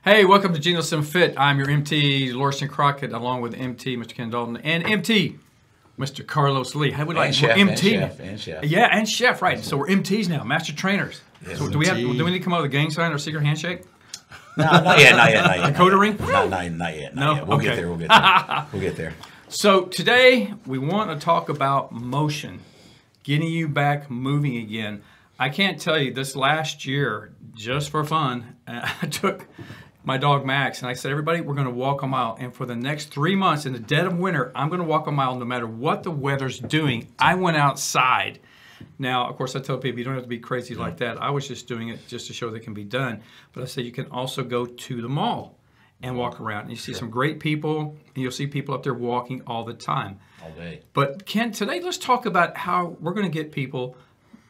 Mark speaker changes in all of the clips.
Speaker 1: Hey, welcome to Genostim Fit. I'm your MT, Lauriston Crockett, along with MT, Mr. Ken Dalton, and MT, Mr. Carlos Lee. How would like
Speaker 2: chef,
Speaker 1: MT?
Speaker 2: and chef.
Speaker 1: Yeah, and chef, right. So we're MTs now, master trainers.
Speaker 2: Yes,
Speaker 1: so do we need to come out with a gang sign or secret handshake?
Speaker 2: No, not yet.
Speaker 1: Dakota ring?
Speaker 2: Not yet.
Speaker 1: No?
Speaker 2: We'll get there. We'll get there.
Speaker 1: So today we want to talk about motion, getting you back moving again. I can't tell you, this last year, just for fun, I took my dog Max and I said, everybody, we're going to walk a mile. And for the next 3 months, in the dead of winter, I'm going to walk a mile no matter what the weather's doing. I went outside. Now, of course, I tell people you don't have to be crazy like that. I was just doing it just to show that it can be done. But I said you can also go to the mall and walk around. And you see some great people, and you'll see people up there walking all the time.
Speaker 2: All day.
Speaker 1: But Ken, today let's talk about how we're going to get people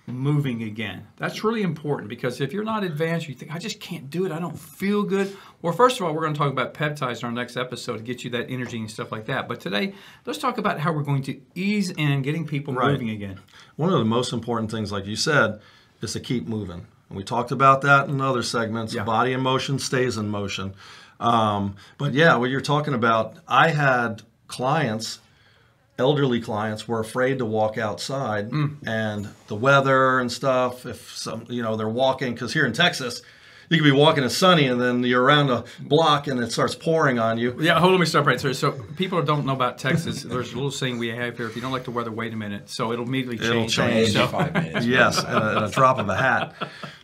Speaker 1: moving again. That's really important, because if you're not advanced, you think, I just can't do it, I don't feel good. Well, first of all, we're going to talk about peptides in our next episode to get you that energy and stuff like that. But today, let's talk about how we're going to ease in getting people moving again.
Speaker 3: One of the most important things, like you said, is to keep moving. And we talked about that in other segments. Yeah. Body in motion stays in motion. But yeah, what you're talking about, I had clients, elderly clients, were afraid to walk outside, and the weather and stuff, if some, they're walking, because here in Texas, you could be walking and sunny, and then you're around a block and it starts pouring on you.
Speaker 1: Yeah, hold on, let me stop right there. So people who don't know about Texas, there's a little saying we have here, if you don't like the weather, wait a minute. So it'll immediately change.
Speaker 3: It'll change.
Speaker 1: So.
Speaker 2: 5 minutes.
Speaker 3: Yes, at a drop of a hat.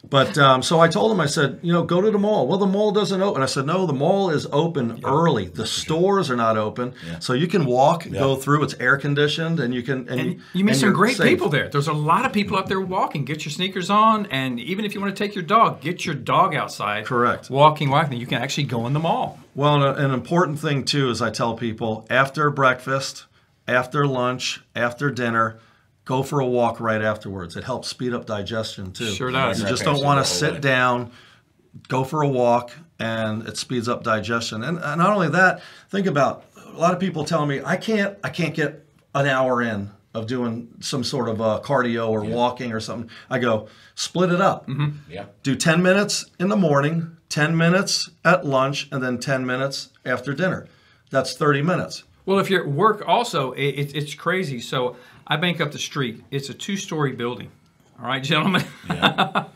Speaker 3: But so I told him, I said, go to the mall. Well, the mall doesn't open. I said, no, the mall is open early. The stores are not open. Yeah. So you can walk, go through. It's air conditioned, and you can. And
Speaker 1: you meet some great people there. There's a lot of people out there walking. Get your sneakers on, and even if you want to take your dog, get your dog outside.
Speaker 3: Correct.
Speaker 1: Walking, you can actually go in the mall.
Speaker 3: Well, an important thing too is I tell people, after breakfast, after lunch, after dinner, go for a walk right afterwards. It helps speed up digestion too.
Speaker 1: Sure does.
Speaker 3: You just don't want to sit down. Go for a walk, and it speeds up digestion. And not only that, think about, a lot of people tell me, I can't get an hour in of doing some sort of cardio or walking or something. I go, split it up. Do 10 minutes in the morning, 10 minutes at lunch, and then 10 minutes after dinner. That's 30 minutes.
Speaker 1: Well, if you're at work also, it's crazy. So I bank up the street. It's a 2-story building. All right, gentlemen? Yeah.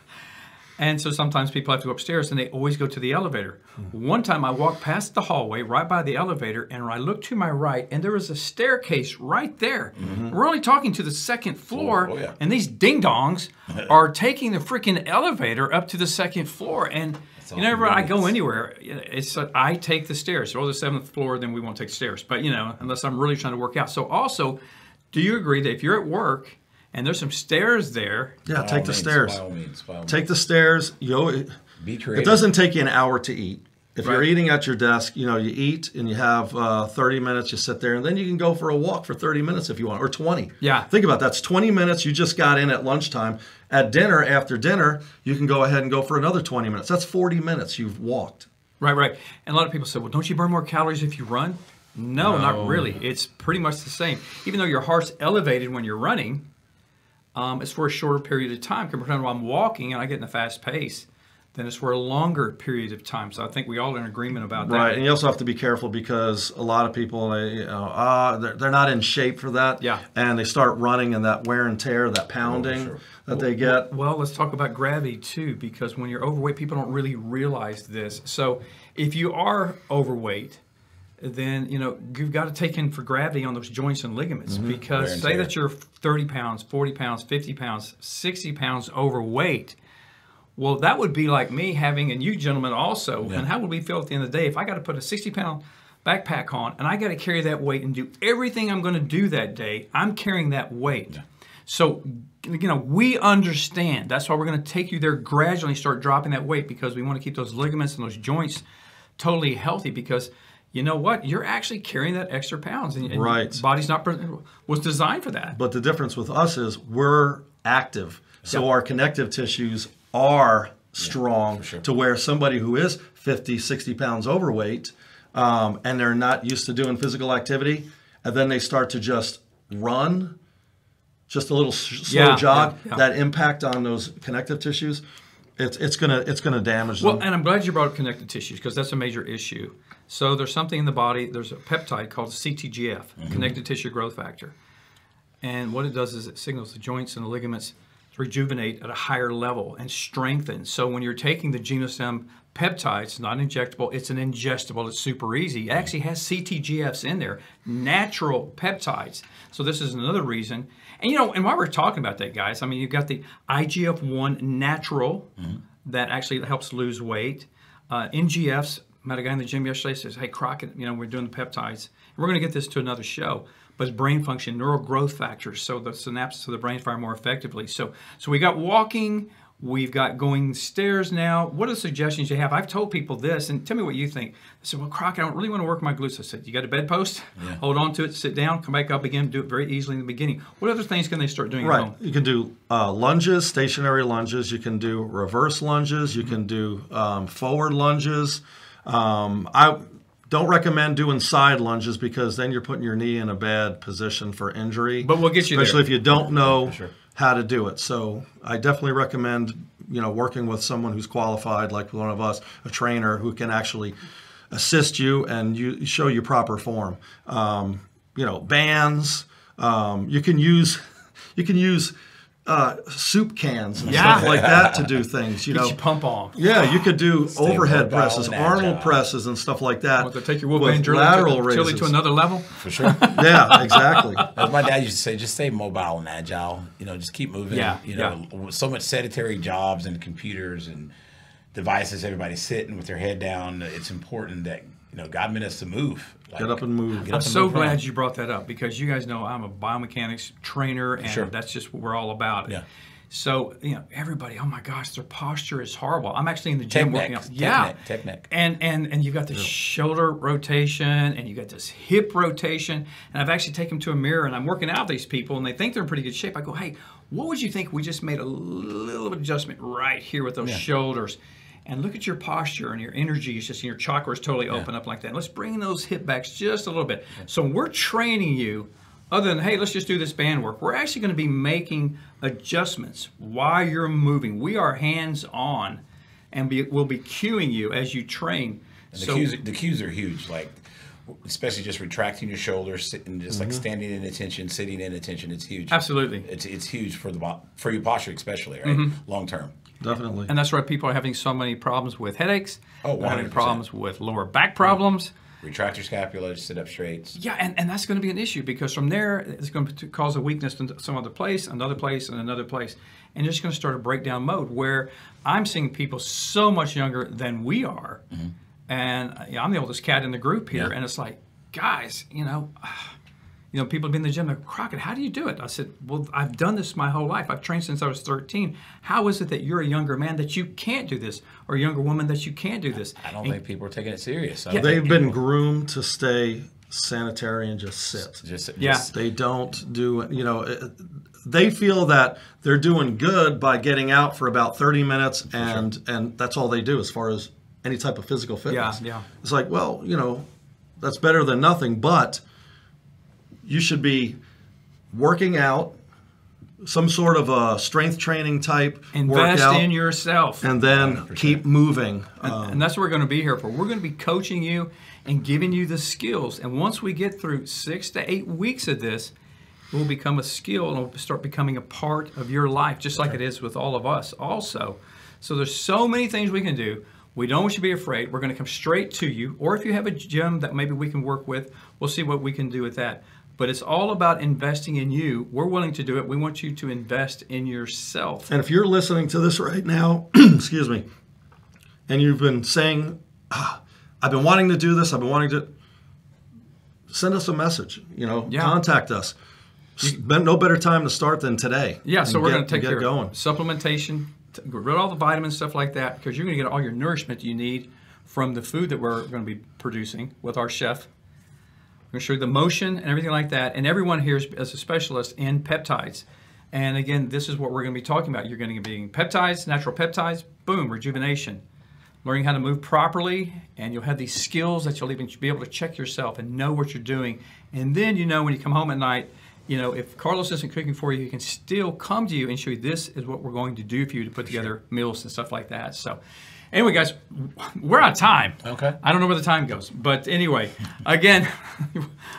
Speaker 1: And so sometimes people have to go upstairs, and they always go to the elevator. One time I walked past the hallway right by the elevator, and I looked to my right, and there was a staircase right there. We're only talking to the second floor, and these ding-dongs are taking the freaking elevator up to the second floor. And whenever I go anywhere, it's I take the stairs. So the 7th floor, then we won't take the stairs. But, unless I'm really trying to work out. So also, do you agree that if you're at work and there's some stairs there?
Speaker 3: Yeah, take the stairs.
Speaker 2: By all means.
Speaker 3: Take the stairs.
Speaker 2: Be creative.
Speaker 3: It doesn't take you an hour to eat. If you're eating at your desk, you eat and you have 30 minutes, you sit there, and then you can go for a walk for 30 minutes if you want, or 20.
Speaker 1: Yeah.
Speaker 3: Think about that. That's 20 minutes you just got in at lunchtime. At dinner, after dinner, you can go ahead and go for another 20 minutes. That's 40 minutes you've walked.
Speaker 1: Right. And a lot of people say, well, don't you burn more calories if you run? No, not really. It's pretty much the same. Even though your heart's elevated when you're running, it's for a shorter period of time. Compared to when I'm walking and I get in a fast pace, then it's for a longer period of time. So I think we all are in agreement about that.
Speaker 3: Right, and you also have to be careful, because a lot of people, they're not in shape for that.
Speaker 1: Yeah. And
Speaker 3: they start running, and that wear and tear, that pounding that they get.
Speaker 1: Well, let's talk about gravity too, because when you're overweight, people don't really realize this. So if you are overweight, then you've got to take in for gravity on those joints and ligaments, because say that you're 30 pounds, 40 pounds, 50 pounds, 60 pounds overweight. Well, that would be like me having, and you gentlemen also, and how would we feel at the end of the day if I got to put a 60-pound backpack on and I got to carry that weight and do everything I'm going to do that day? I'm carrying that weight. Yeah. So, we understand. That's why we're going to take you there gradually and start dropping that weight, because we want to keep those ligaments and those joints totally healthy, because you know what? You're actually carrying that extra pounds, and your body's was designed for that.
Speaker 3: But the difference with us is we're active, so our connective tissues are strong, to where somebody who is 50, 60 pounds overweight, and they're not used to doing physical activity, and then they start to just run, just a little slow jog, that impact on those connective tissues it's gonna damage
Speaker 1: Well,
Speaker 3: them.
Speaker 1: and I'm glad you brought up connective tissues because that's a major issue. So there's something in the body, there's a peptide called CTGF, connective tissue growth factor. And what it does is it signals the joints and the ligaments to rejuvenate at a higher level and strengthen. So when you're taking the Genostim peptides, it's not injectable, it's an ingestible, it's super easy. It actually has CTGFs in there, natural peptides. So this is another reason. And and while we're talking about that, guys, I mean, you've got the IGF-1 natural that actually helps lose weight. NGFs, met a guy in the gym yesterday, says, hey, Crockett, we're doing the peptides. We're going to get this to another show. But it's brain function, neural growth factors, so the synapses of the brain fire more effectively. So we got walking, we've got going stairs now. What are the suggestions you have? I've told people this, and tell me what you think. I said, well, Crockett, I don't really want to work my glutes. I said, you got a bedpost? Yeah. Hold on to it, sit down, come back up again, do it very easily in the beginning. What other things can they start doing at home?
Speaker 3: You can do lunges, stationary lunges. You can do reverse lunges. You can do forward lunges. I don't recommend doing side lunges because then you're putting your knee in a bad position for injury.
Speaker 1: But we'll get you there.
Speaker 3: Especially if you don't know how to do it. So I definitely recommend, working with someone who's qualified, like one of us, a trainer who can actually assist you and show you proper form. Bands. You can use soup cans and stuff like that to do things.
Speaker 1: Get you pump on.
Speaker 3: Yeah, you could do overhead presses, Arnold presses, and stuff like that.
Speaker 1: Well, to take your wood lateral raises to another level.
Speaker 2: For sure.
Speaker 3: Yeah, exactly.
Speaker 2: As my dad used to say, just stay mobile and agile. Just keep moving. With so much sedentary jobs and computers and devices, everybody's sitting with their head down. It's important that God meant us to move.
Speaker 3: Get up and move.
Speaker 1: I'm so glad you brought that up because you guys know I'm a biomechanics trainer and that's just what we're all about.
Speaker 2: Yeah.
Speaker 1: So, everybody, oh my gosh, their posture is horrible. I'm actually in the gym working out.
Speaker 2: Technique.
Speaker 1: And you've got this shoulder rotation and you got this hip rotation. And I've actually taken them to a mirror and I'm working out with these people and they think they're in pretty good shape. I go, hey, what would you think we just made a little adjustment right here with those shoulders? And look at your posture and your energy is just, your chakras totally open up like that. Let's bring those hip backs just a little bit. So we're training you, other than, hey, let's just do this band work. We're actually going to be making adjustments while you're moving. We are hands-on, and we'll be cueing you as you train.
Speaker 2: And the cues are huge, like especially just retracting your shoulders and just like standing in attention, sitting in attention. It's huge.
Speaker 1: Absolutely.
Speaker 2: It's huge for your posture, especially, right? Long term.
Speaker 3: Definitely.
Speaker 1: And that's why people are having so many problems with headaches.
Speaker 2: Oh, 100%.
Speaker 1: They're having problems with lower back problems.
Speaker 2: Retract your scapula, sit up straight.
Speaker 1: Yeah, and that's going to be an issue because from there, it's going to cause a weakness in some other place, another place, and another place. And you're just going to start a breakdown mode where I'm seeing people so much younger than we are. And I'm the oldest cat in the group here. And it's like, guys, people have been in the gym, like, Crockett, how do you do it? I said, well, I've done this my whole life. I've trained since I was 13. How is it that you're a younger man that you can't do this, or a younger woman that you can't do this?
Speaker 2: I don't think people are taking it serious.
Speaker 3: They've been groomed to stay sanitary and just sit. They don't do, they feel that they're doing good by getting out for about 30 minutes, and that's all they do as far as any type of physical fitness. It's like, well, that's better than nothing, but you should be working out, some sort of a strength training type
Speaker 1: Invest
Speaker 3: workout.
Speaker 1: in yourself.
Speaker 3: And then
Speaker 2: 100%.
Speaker 3: Keep moving.
Speaker 1: And that's what we're going to be here for. We're going to be coaching you and giving you the skills. And once we get through 6 to 8 weeks of this, it will become a skill and it will start becoming a part of your life, just like it is with all of us also. So there's so many things we can do. We don't want you to be afraid. We're going to come straight to you. Or if you have a gym that maybe we can work with, we'll see what we can do with that. But it's all about investing in you. We're willing to do it. We want you to invest in yourself.
Speaker 3: And if you're listening to this right now, excuse me, and you've been saying, I've been wanting to do this, send us a message, contact us. No better time to start than today.
Speaker 1: Yeah, so we're going to take care of supplementation, get rid of all the vitamins, stuff like that, because you're going to get all your nourishment you need from the food that we're going to be producing with our chef. We're going to show you the motion and everything like that. And everyone here is a specialist in peptides. And again, this is what we're going to be talking about. You're going to be getting peptides, natural peptides, boom, rejuvenation. Learning how to move properly, and you'll have these skills that you'll even be able to check yourself and know what you're doing. And then when you come home at night if Carlos isn't cooking for you, he can still come to you and show you this is what we're going to do for you to put together meals and stuff like that. So anyway, guys, we're out of time.
Speaker 2: Okay.
Speaker 1: I don't know where the time goes. But anyway, again,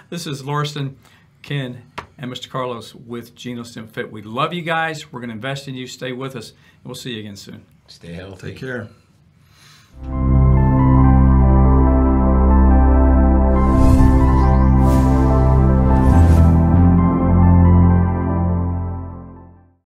Speaker 1: this is Lauriston, Ken, and Mr. Carlos with Genostim Fit. We love you guys. We're going to invest in you. Stay with us. And we'll see you again soon.
Speaker 2: Stay healthy.
Speaker 3: Take care.